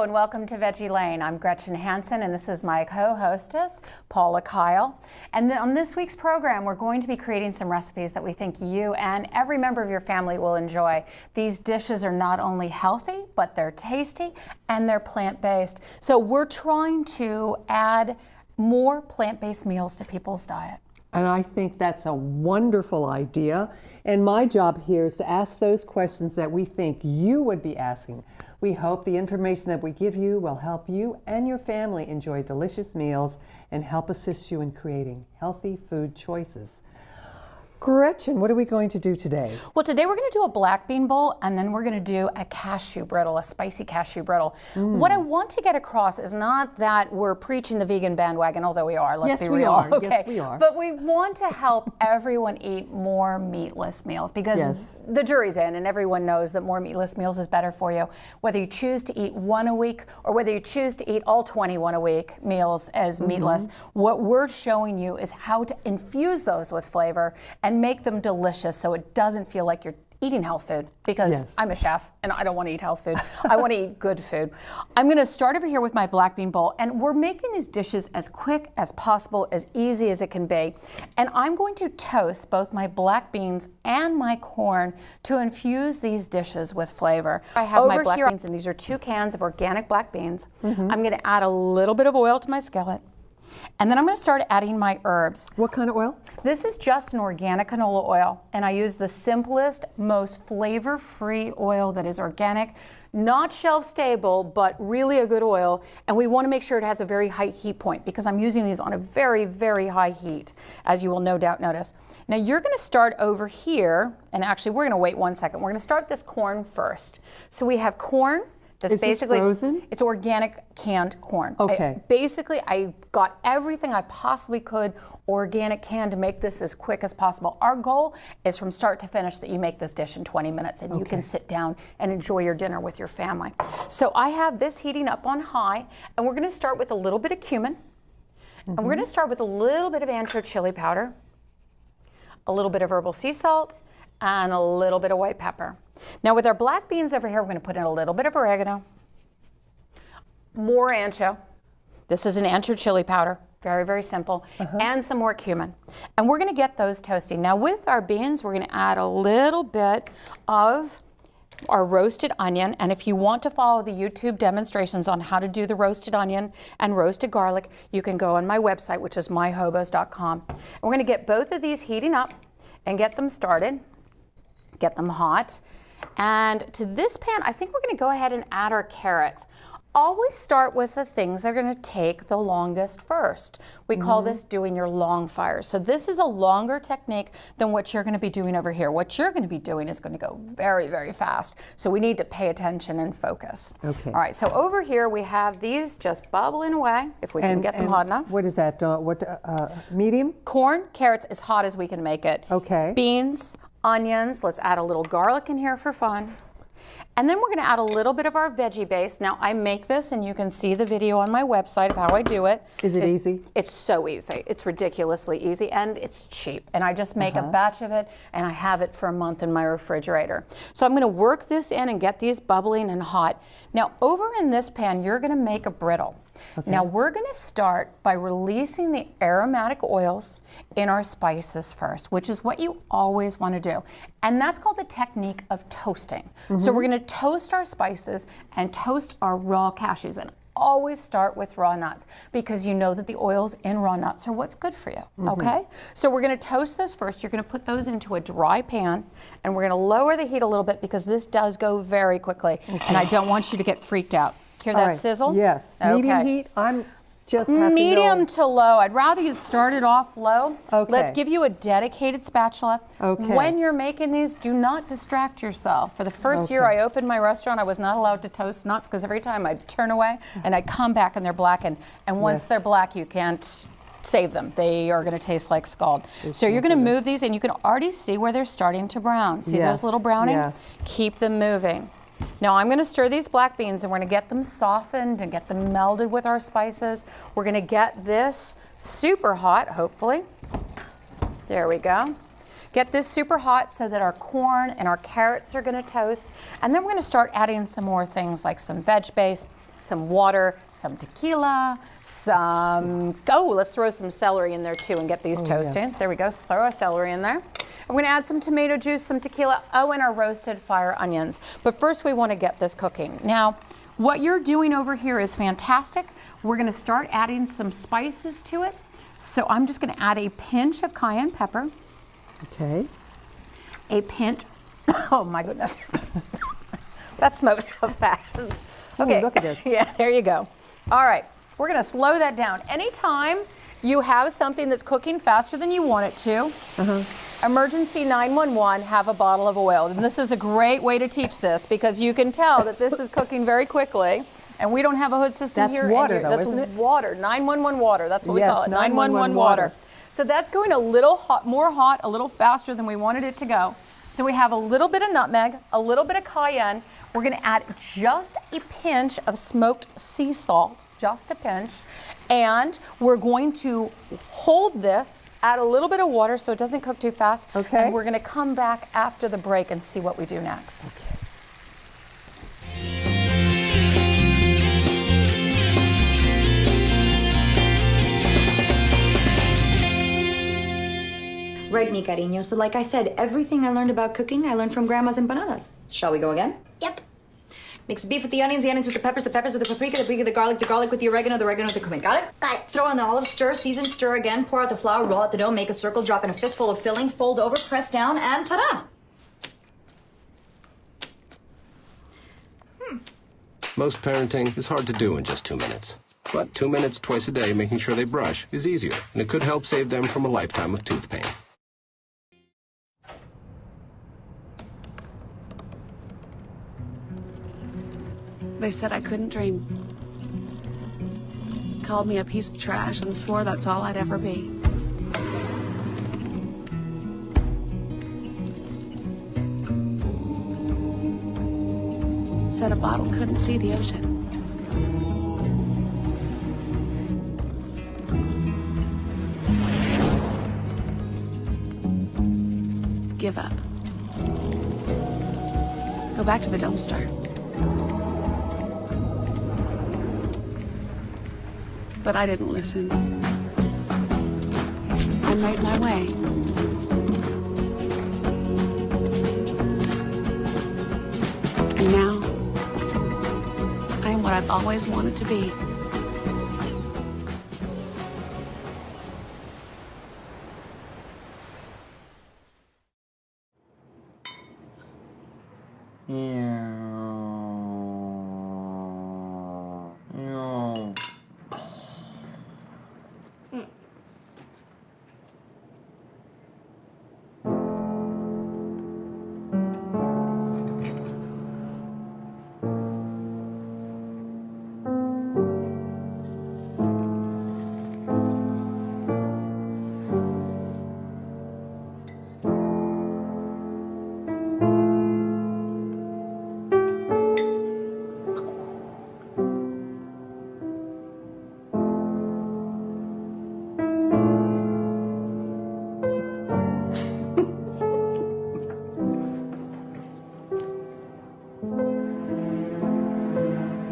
and welcome to Veggie Lane. I'm Gretchen Hansen and this is my co-hostess, Paula Kyle. And on this week's program, we're going to be creating some recipes that we think you and every member of your family will enjoy. These dishes are not only healthy, but they're tasty and they're plant-based. So we're trying to add more plant-based meals to people's diet. And I think that's a wonderful idea. And my job here is to ask those questions that we think you would be asking. We hope the information that we give you will help you and your family enjoy delicious meals and help assist you in creating healthy food choices. Gretchen, what are we going to do today? Well, today we're going to do a black bean bowl, and then we're going to do a cashew brittle, a spicy cashew brittle. What I want to get across is not that we're preaching the vegan bandwagon, although we are, let's be real. Yes, we are. Okay. Yes, we are. But we want to help everyone eat more meatless meals because the jury's in, and everyone knows that more meatless meals is better for you. Whether you choose to eat one a week or whether you choose to eat all 21 a week meals as meatless, what we're showing you is how to infuse those with flavor and make them delicious so it doesn't feel like you're eating health food, because I'm a chef and I don't want to eat health food. I want to eat good food. I'm going to start over here with my black bean bowl, and we're making these dishes as quick as possible, as easy as it can be. And I'm going to toast both my black beans and my corn to infuse these dishes with flavor. I have over my black beans, and these are 2 cans of organic black beans. I'm going to add a little bit of oil to my skillet. And then I'm going to start adding my herbs. What kind of oil? This is just an organic canola oil, and I use the simplest, most flavor-free oil that is organic, not shelf-stable, but really a good oil. And we want to make sure it has a very high heat point because I'm using these on a very, very high heat, as you will no doubt notice. Now you're going to start over here, and actually we're going to wait 1 second. We're going to start this corn first. So we have corn. Is basically this frozen? It's organic canned corn. Okay. Basically, I got everything I possibly could organic canned to make this as quick as possible. Our goal is from start to finish that you make this dish in 20 minutes and you can sit down and enjoy your dinner with your family. So I have this heating up on high, and we're going to start with a little bit of cumin, and we're going to start with a little bit of ancho chili powder, a little bit of herbal sea salt, and a little bit of white pepper. Now with our black beans over here, we're going to put in a little bit of oregano, more ancho. This is an ancho chili powder, very, very simple, and some more cumin. And we're going to get those toasting. Now with our beans, we're going to add a little bit of our roasted onion, and if you want to follow the YouTube demonstrations on how to do the roasted onion and roasted garlic, you can go on my website, which is myhobos.com. And we're going to get both of these heating up and get them started. Get them hot. And to this pan, I think we're going to go ahead and add our carrots. Always start with the things that are going to take the longest first. We call this doing your long fires. So this is a longer technique than what you're going to be doing over here. What you're going to be doing is going to go very, very fast. So we need to pay attention and focus. Okay. All right, so over here we have these just bubbling away, if we can get them hot enough. What is that? Medium? Corn, carrots, as hot as we can make it. Okay. Beans, onions, let's add a little garlic in here for fun. And then we're going to add a little bit of our veggie base. Now I make this, and you can see the video on my website of how I do it. Is it easy? It's so easy. It's ridiculously easy, and it's cheap. And I just make a batch of it, and I have it for a month in my refrigerator. So I'm going to work this in and get these bubbling and hot. Now over in this pan, you're going to make a brittle. Now we're going to start by releasing the aromatic oils in our spices first, which is what you always want to do. And that's called the technique of toasting. So we're going to toast our spices and toast our raw cashews. And always start with raw nuts because you know that the oils in raw nuts are what's good for you, okay? So we're going to toast those first. You're going to put those into a dry pan, and we're going to lower the heat a little bit because this does go very quickly, and I don't want you to get freaked out. Hear that sizzle? Yes. Medium heat. I'm just medium to low. I'd rather you start it off low. Let's give you a dedicated spatula. When you're making these, do not distract yourself. For the first year I opened my restaurant, I was not allowed to toast nuts because every time I'd turn away and I'd come back and they're blackened. And once they're black, you can't save them. They are going to taste like scald. So you're going to move these, and you can already see where they're starting to brown. See those little browning? Keep them moving. Now I'm going to stir these black beans, and we're going to get them softened and get them melded with our spices. We're going to get this super hot, hopefully. There we go. Get this super hot so that our corn and our carrots are gonna toast. And then we're gonna start adding some more things like some veg base, some water, some tequila, let's throw some celery in there too and get these toasted. Yes. There we go, throw our celery in there. We're gonna add some tomato juice, some tequila, and our roasted fire onions. But first we wanna get this cooking. Now, what you're doing over here is fantastic. We're gonna start adding some spices to it. So I'm just gonna add a pinch of cayenne pepper. Okay. A pinch, oh my goodness. That smokes so fast. Okay, look at this. Yeah, there you go. All right, we're gonna slow that down. Anytime you have something that's cooking faster than you want it to, emergency 911, have a bottle of oil. And this is a great way to teach this because you can tell that this is cooking very quickly. And we don't have a hood system That's here. water, though, that's isn't it? water, 911 water. That's what we Yes, call it, 911 water. So that's going a little hot, more hot, a little faster than we wanted it to go. So we have a little bit of nutmeg, a little bit of cayenne. We're gonna add just a pinch of smoked sea salt, just a pinch. And we're going to hold this, add a little bit of water so it doesn't cook too fast. Okay. And we're gonna come back after the break and see what we do next. Okay. Right, mi cariño. So like I said, everything I learned about cooking, I learned from Grandma's empanadas. Shall we go again? Yep. Mix beef with the onions with the peppers with the paprika with the garlic with the oregano with the cumin. Got it? Got it. Throw on the olives, stir, season, stir again, pour out the flour, roll out the dough, make a circle, drop in a fistful of filling, fold over, press down, and ta-da! Most parenting is hard to do in just 2 minutes. But 2 minutes twice a day making sure they brush is easier, and it could help save them from a lifetime of tooth pain. They said I couldn't dream. Called me a piece of trash and swore that's all I'd ever be. Said a bottle couldn't see the ocean. Give up. Go back to the dumpster. But I didn't listen. I made my way. And now, I am what I've always wanted to be.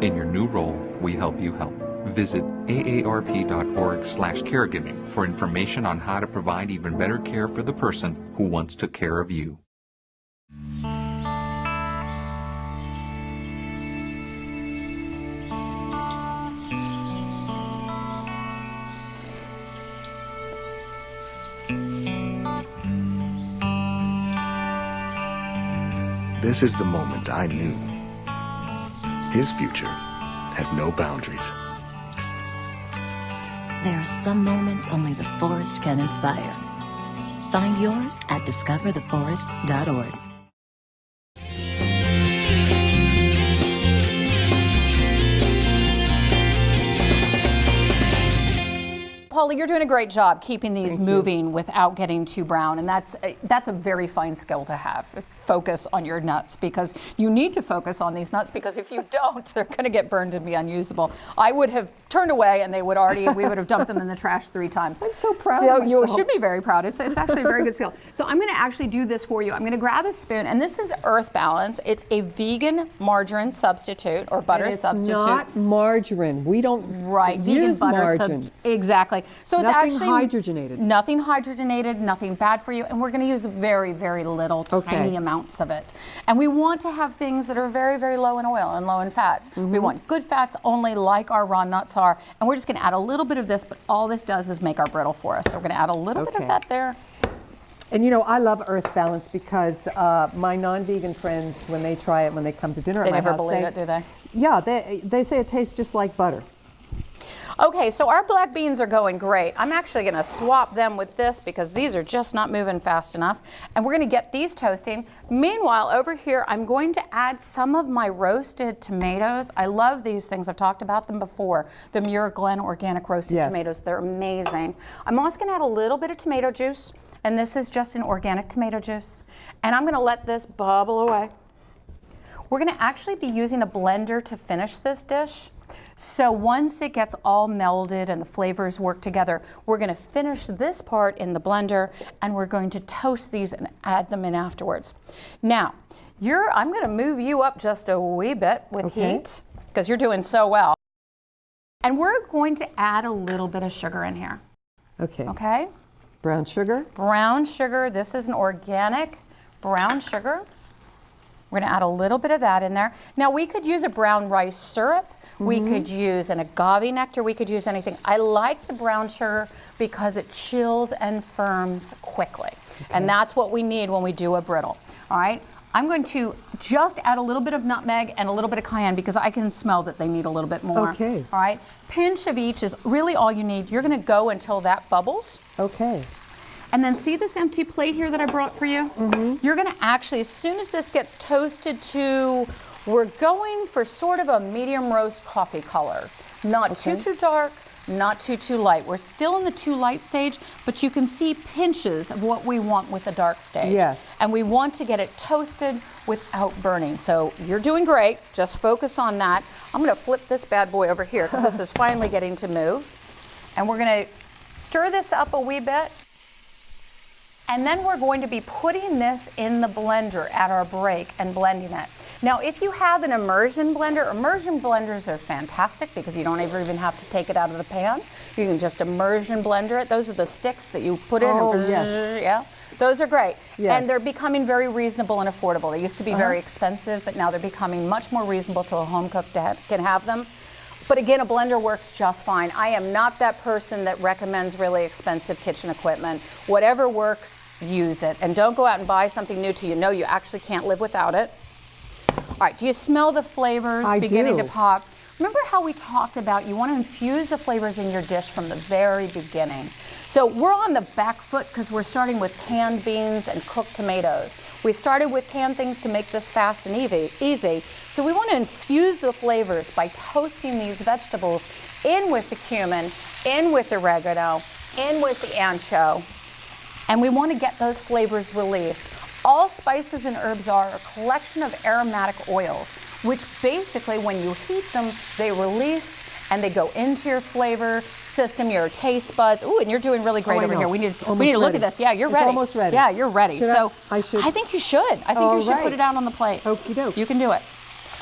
In your new role, we help you help. Visit aarp.org/caregiving for information on how to provide even better care for the person who once took care of you. This is the moment I knew. His future had no boundaries. There are some moments only the forest can inspire. Find yours at discovertheforest.org. Paula, you're doing a great job keeping these moving without getting too brown, and that's a very fine skill to have. focus on your nuts, because you need to focus on these nuts, because if you don't, they're going to get burned and be unusable. I would have turned away and we would have dumped them in the trash 3 times. I'm so proud So of myself. you should be very proud. It's actually a very good skill. So I'm going to actually do this for you. I'm going to grab a spoon, and this is Earth Balance. It's a vegan margarine substitute or butter substitute. It's not margarine. We don't vegan butter margarine. Exactly. So it's Nothing actually hydrogenated. Nothing hydrogenated, nothing bad for you, and we're going to use very, very little, tiny amounts of it. And we want to have things that are very, very low in oil and low in fats. We want good fats only, like our raw nuts are, and we're just going to add a little bit of this, but all this does is make our brittle for us. So we're going to add a little bit of that there. And you know, I love Earth Balance because my non-vegan friends, when they try it, when they come to dinner at my house, they never believe it, do they? Yeah, they say it tastes just like butter. Okay, so our black beans are going great. I'm actually going to swap them with this because these are just not moving fast enough. And we're going to get these toasting. Meanwhile, over here, I'm going to add some of my roasted tomatoes. I love these things. I've talked about them before. The Muir Glen organic roasted tomatoes. They're amazing. I'm also going to add a little bit of tomato juice. And this is just an organic tomato juice. And I'm going to let this bubble away. We're going to actually be using a blender to finish this dish. So once it gets all melded and the flavors work together, we're going to finish this part in the blender, and we're going to toast these and add them in afterwards. Now, I'm going to move you up just a wee bit with heat, because you're doing so well. And we're going to add a little bit of sugar in here. Okay? Brown sugar? Brown sugar. This is an organic brown sugar. We're going to add a little bit of that in there. Now, we could use a brown rice syrup. We could use an agave nectar. We could use anything. I like the brown sugar because it chills and firms quickly. And that's what we need when we do a brittle. All right? I'm going to just add a little bit of nutmeg and a little bit of cayenne because I can smell that they need a little bit more. Okay. All right? Pinch of each is really all you need. You're going to go until that bubbles. Okay. And then see this empty plate here that I brought for you? You're going to actually, as soon as this gets toasted to, we're going for sort of a medium roast coffee color. Not too dark, not too light. We're still in the too light stage, but you can see pinches of what we want with the dark stage. Yes. And we want to get it toasted without burning. So you're doing great. Just focus on that. I'm going to flip this bad boy over here because this is finally getting to move. And we're going to stir this up a wee bit. And then we're going to be putting this in the blender at our break and blending it. Now, if you have an immersion blenders are fantastic because you don't ever even have to take it out of the pan. You can just immersion blender it. Those are the sticks that you put in. Those are great. And they're becoming very reasonable and affordable. They used to be very expensive, but now they're becoming much more reasonable so a home cook can have them. But again, a blender works just fine. I am not that person that recommends really expensive kitchen equipment. Whatever works, use it. And don't go out and buy something new till you know you actually can't live without it. All right, do you smell the flavors beginning to pop? Remember how we talked about you want to infuse the flavors in your dish from the very beginning. So we're on the back foot because we're starting with canned beans and cooked tomatoes. We started with canned things to make this fast and easy. So we want to infuse the flavors by toasting these vegetables in with the cumin, in with the oregano, in with the ancho. And we want to get those flavors released. All spices and herbs are a collection of aromatic oils, which basically when you heat them, they release and they go into your flavor system, your taste buds. Ooh, and you're doing really great over here. We need to look at this. Yeah, you're ready. Almost ready. Yeah, you're ready. I think you should. I think you should put it out on the plate. Okie doke. You can do it.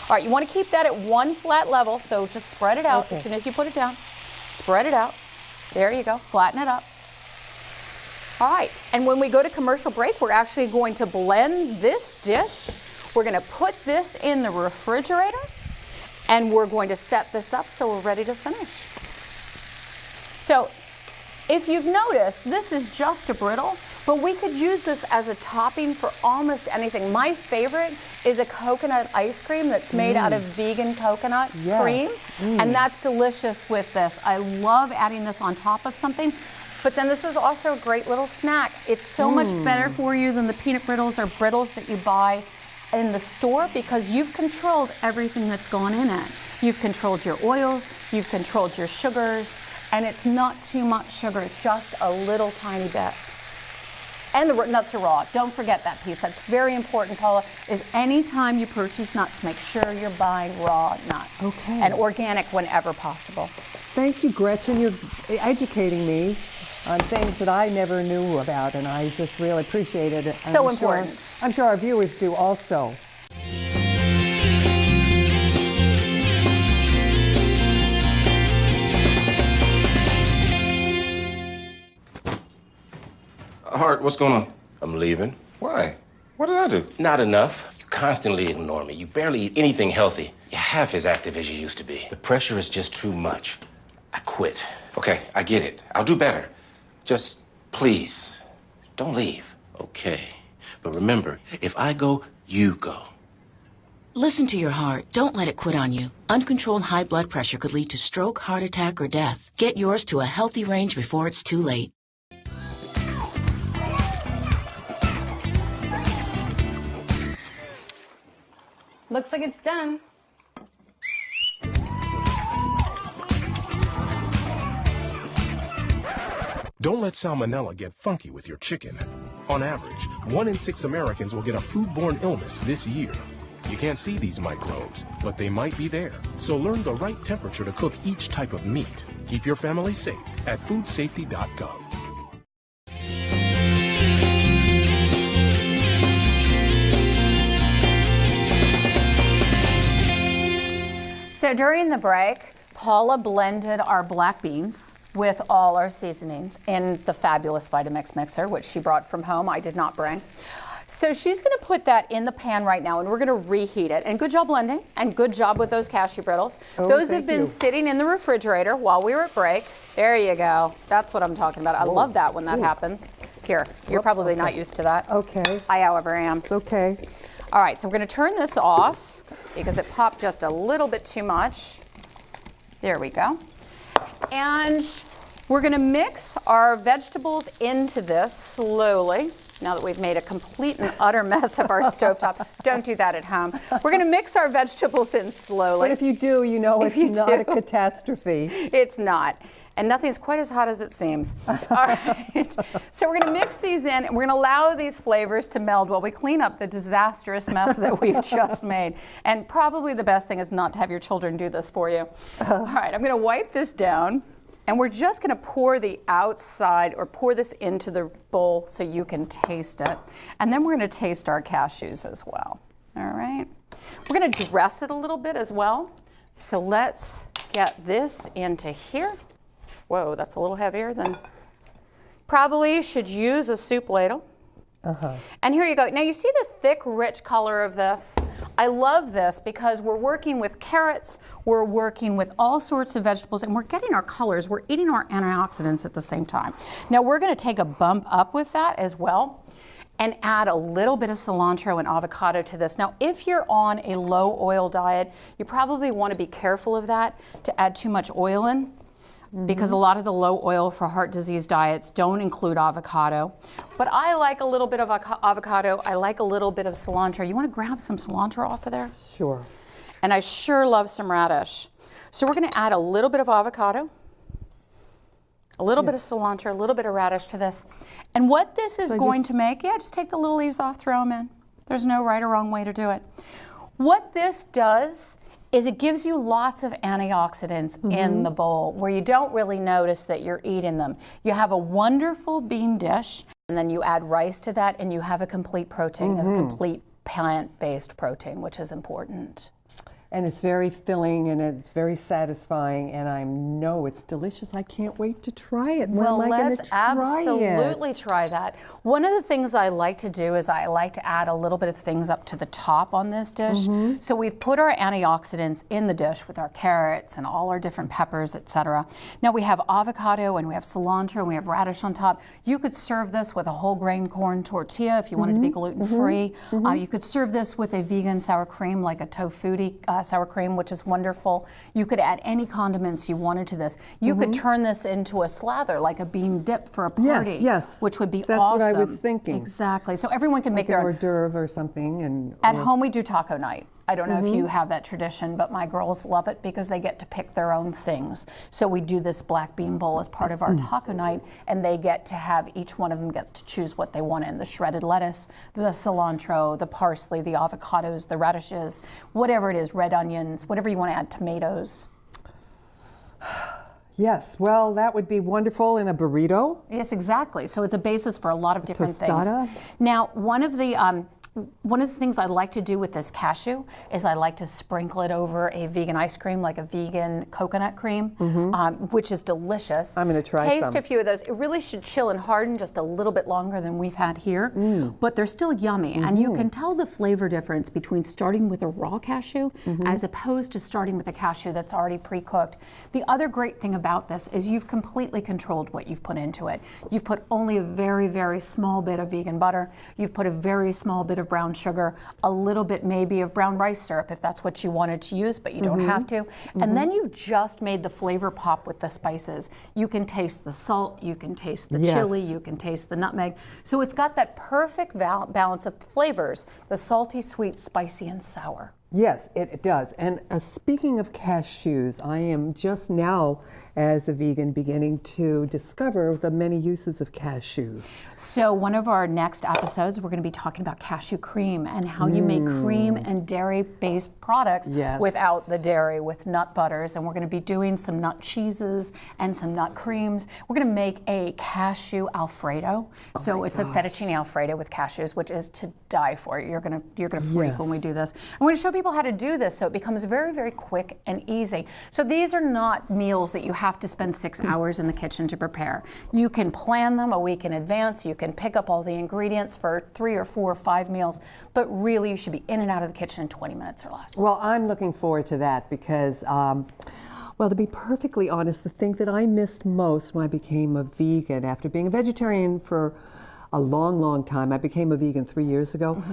All right, you want to keep that at one flat level, so just spread it out as soon as you put it down. Spread it out. There you go. Flatten it up. All right, and when we go to commercial break, we're actually going to blend this dish. We're going to put this in the refrigerator, and we're going to set this up so we're ready to finish. So, if you've noticed, this is just a brittle, but we could use this as a topping for almost anything. My favorite is a coconut ice cream that's made out of vegan coconut cream, and that's delicious with this. I love adding this on top of something. But then this is also a great little snack. It's so much better for you than the peanut brittles or brittles that you buy in the store because you've controlled everything that's gone in it. You've controlled your oils, you've controlled your sugars, and it's not too much sugar, it's just a little tiny bit. And the nuts are raw. Don't forget that piece. That's very important, Paula, is anytime you purchase nuts, make sure you're buying raw nuts. Okay. And organic whenever possible. Thank you, Gretchen. You're educating me on things that I never knew about, and I just really appreciate it. So important. I'm sure our viewers do also. Hart, what's going on? I'm leaving. Why? What did I do? Not enough. You constantly ignore me. You barely eat anything healthy. You're half as active as you used to be. The pressure is just too much. I quit. Okay, I get it. I'll do better. Just please, don't leave. Okay. But remember, if I go, you go. Listen to your heart. Don't let it quit on you. Uncontrolled high blood pressure could lead to stroke, heart attack, or death. Get yours to a healthy range before it's too late. Looks like it's done. Don't let salmonella get funky with your chicken. On average, 1 in 6 Americans will get a foodborne illness this year. You can't see these microbes, but they might be there. So learn the right temperature to cook each type of meat. Keep your family safe at foodsafety.gov. So during the break, Paula blended our black beans with all our seasonings in the fabulous Vitamix mixer, which she brought from home. I did not bring. So she's going to put that in the pan right now, and we're going to reheat it. And good job blending, and good job with those cashew brittles. Those have been sitting in the refrigerator while we were at break. There you go. That's what I'm talking about. I love that when that happens. Here, you're probably not used to that. Okay. I, however, am. Okay. All right, so we're going to turn this off because it popped just a little bit too much. There we go. And we're going to mix our vegetables into this slowly. Now that we've made a complete and utter mess of our stovetop. Don't do that at home. We're going to mix our vegetables in slowly. But if you do, you know it's not a catastrophe. It's not. And nothing's quite as hot as it seems. All right. So we're going to mix these in, and we're going to allow these flavors to meld while we clean up the disastrous mess that we've just made. And probably the best thing is not to have your children do this for you. All right, I'm going to wipe this down, and we're just going to pour the outside, or pour this into the bowl so you can taste it. And then we're going to taste our cashews as well. All right. We're going to dress it a little bit as well. So let's get this into here. Whoa, that's a little heavier than. Probably should use a soup ladle. And here you go. Now you see the thick, rich color of this? I love this because we're working with carrots, we're working with all sorts of vegetables, and we're getting our colors, we're eating our antioxidants at the same time. Now we're going to take a bump up with that as well and add a little bit of cilantro and avocado to this. Now if you're on a low oil diet, you probably want to be careful of that, to add too much oil in. Because a lot of the low oil for heart disease diets don't include avocado. But I like a little bit of avocado. I like a little bit of cilantro. You want to grab some cilantro off of there? Sure. And I sure love some radish. So we're going to add a little bit of avocado, a little bit of cilantro, a little bit of radish to this. And what this is going to make, just take the little leaves off, throw them in. There's no right or wrong way to do it. What this does is it gives you lots of antioxidants in the bowl where you don't really notice that you're eating them. You have a wonderful bean dish, and then you add rice to that, and you have a complete protein, a complete plant-based protein, which is important. And it's very filling, and it's very satisfying, and I know it's delicious. I can't wait to try it. Well, let's absolutely try that. One of the things I like to do is I like to add a little bit of things up to the top on this dish. So we've put our antioxidants in the dish with our carrots and all our different peppers, etc. Now we have avocado, and we have cilantro, and we have radish on top. You could serve this with a whole grain corn tortilla if you wanted to be gluten-free. You could serve this with a vegan sour cream, like a tofutti sour cream, which is wonderful. You could add any condiments you wanted to this. You could turn this into a slather, like a bean dip for a party. Yes, which would be That's awesome. what I was thinking. Exactly. So everyone can make like their hors d'oeuvre or something. And at home we do taco night. I don't know if you have that tradition, but my girls love it because they get to pick their own things. So we do this black bean bowl as part of our taco night, and they get to have, each one of them gets to choose what they want in: the shredded lettuce, the cilantro, the parsley, the avocados, the radishes, whatever it is, red onions, whatever you want to add, tomatoes. Yes, well, that would be wonderful in a burrito. Yes, exactly. So it's a basis for a lot of different Tostada. things. Now, one of the things I like to do with this cashew is I like to sprinkle it over a vegan ice cream, like a vegan coconut cream, which is delicious. I'm going to try Taste some. a few of those. It really should chill and harden just a little bit longer than we've had here, but they're still yummy. And you can tell the flavor difference between starting with a raw cashew as opposed to starting with a cashew that's already pre-cooked. The other great thing about this is you've completely controlled what you've put into it. You've put only a very, very small bit of vegan butter. You've put a very small bit of brown sugar, a little bit maybe of brown rice syrup if that's what you wanted to use, but you don't have to. And then you've just made the flavor pop with the spices. You can taste the salt, you can taste the chili, you can taste the nutmeg. So it's got that perfect balance of flavors, the salty, sweet, spicy, and sour. Yes, it does. And speaking of cashews, I am just now, as a vegan, beginning to discover the many uses of cashews. So one of our next episodes, we're going to be talking about cashew cream and how you make cream and dairy-based products without the dairy, with nut butters. And we're going to be doing some nut cheeses and some nut creams. We're going to make a cashew Alfredo. So it's a fettuccine Alfredo with cashews, which is to die for. You're going to freak when we do this. And we're going to show people how to do this so it becomes very, very quick and easy. So these are not meals that you have to spend 6 hours in the kitchen to prepare. You can plan them a week in advance. You can pick up all the ingredients for 3 or 4 or 5 meals, but really you should be in and out of the kitchen in 20 minutes or less. Well, I'm looking forward to that because, well, to be perfectly honest, the thing that I missed most when I became a vegan, after being a vegetarian for a long, long time, I became a vegan 3 years ago.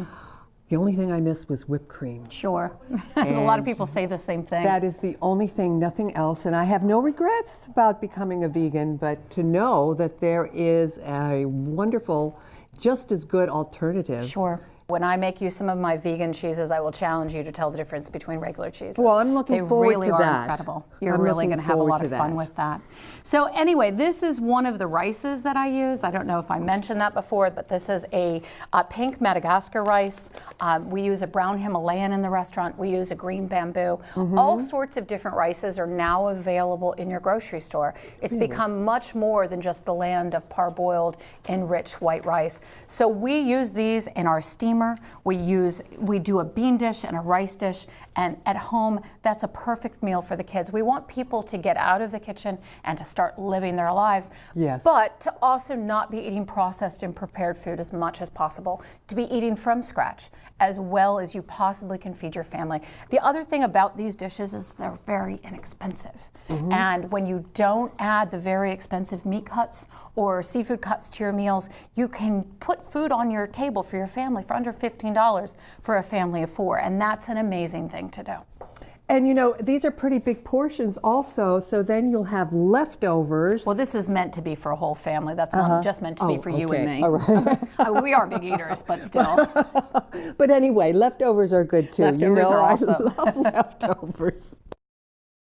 The only thing I missed was whipped cream. Sure. A lot of people say the same thing. That is the only thing, nothing else. And I have no regrets about becoming a vegan, but to know that there is a wonderful, just as good alternative. Sure. When I make you some of my vegan cheeses, I will challenge you to tell the difference between regular cheeses. Well, I'm looking forward to that. They really are incredible. You're really going to have a lot of fun with that. So anyway, this is one of the rices that I use. I don't know if I mentioned that before, but this is a pink Madagascar rice. We use a brown Himalayan in the restaurant. We use a green bamboo. All sorts of different rices are now available in your grocery store. It's become much more than just the land of parboiled, enriched white rice. So we use these in our steamer. We do a bean dish and a rice dish, and at home, that's a perfect meal for the kids. We want people to get out of the kitchen and to start living their lives, but to also not be eating processed and prepared food as much as possible, to be eating from scratch as well as you possibly can feed your family. The other thing about these dishes is they're very inexpensive. And when you don't add the very expensive meat cuts or seafood cuts to your meals, you can put food on your table for your family for under $15 for a family of 4, and that's an amazing thing to do. And you know, these are pretty big portions also, so then you'll have leftovers. Well, this is meant to be for a whole family. That's not just meant to be for you and me. All right. We are big eaters, but still. But anyway, leftovers are good too. Leftovers are awesome. I love leftovers.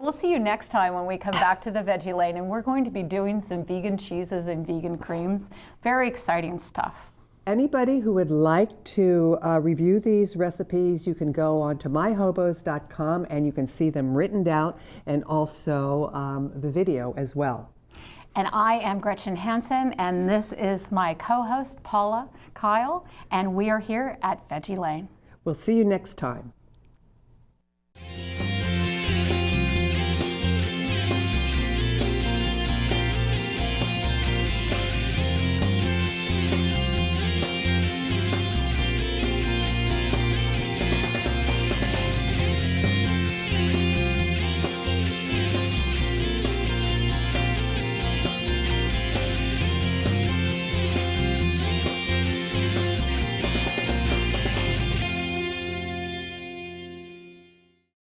We'll see you next time when we come back to the Veggie Lane, and we're going to be doing some vegan cheeses and vegan creams. Very exciting stuff. Anybody who would like to review these recipes, you can go on to myhobos.com and you can see them written out and also the video as well. And I am Gretchen Hansen, and this is my co-host, Paula Kyle, and we are here at Veggie Lane. We'll see you next time.